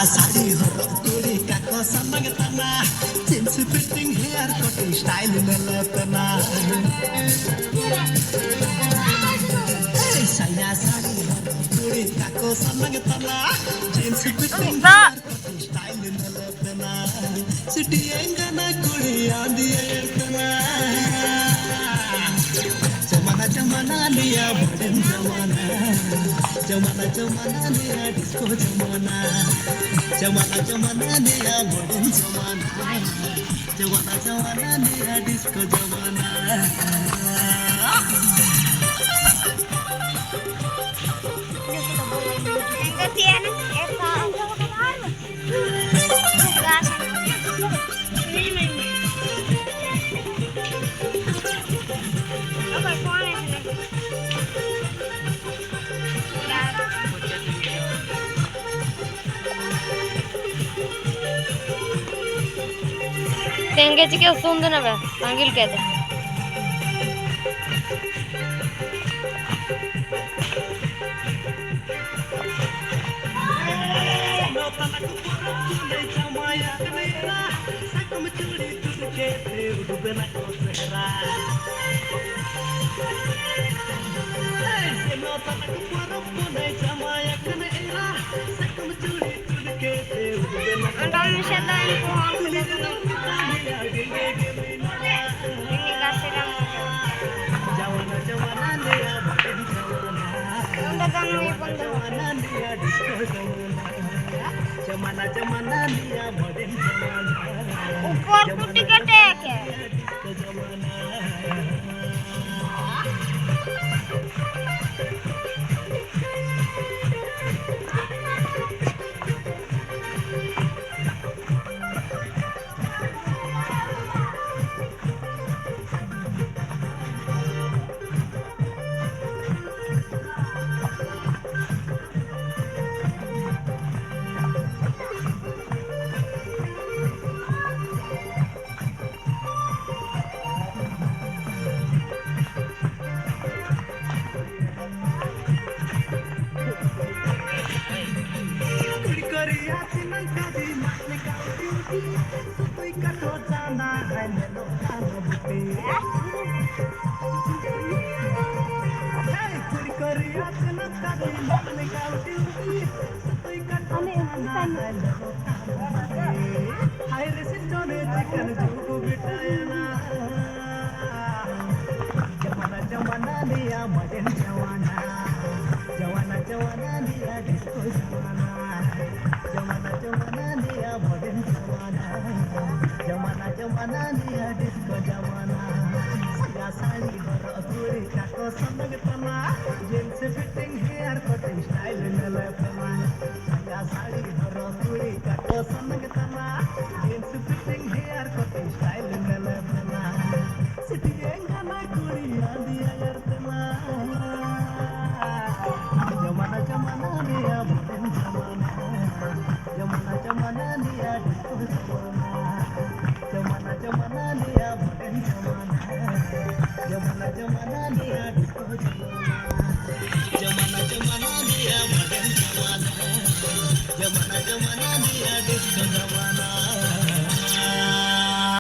साड़ी हरम तोरी काको संग तना jeans fitting hair cutting style नलतना साया साड़ी हरम तोरी काको संग तना jeans fitting hair cutting style नलतना सिटी एंगना कुड़ी आंदी एतना जमाना जमाना लिया बड़न जमाना जमाना जमाना लिया डिस्को जमाना जमाना जमाना लिया बड़न जमाना जमाना जमाना लिया डिस्को जमाना तेंगे के सुंदर ना बे अंगिल कहते जमाना जमाना लिया बड़न जमाना ऊपर कुटी कटे के जमाना जमाना लिया बड़न जमाना जमाना जमाना लिया डिस्को जमाना जमाना जमाना लिया बड़न जमाना जमाना जमाना लिया डिस्को जमाना साया साड़ी हर तोरी काको संग तना jeans fitting hair cutting style नलतना साया साड़ी हर तोरी काको संग तना jeans fitting hair cutting style नलतना सिटी एंगना कुड़ी आंदी एतना जमाना जमाना लिया बड़न जमाना जमाना जमाना लिया डिस्को जमाना जमाना जमाना लिया बड़न जमाना जमाना जमाना लिया डिस्को जमाना जमाना जमाना लिया बड़न जमाना जमाना जमाना लिया डिस्को जमाना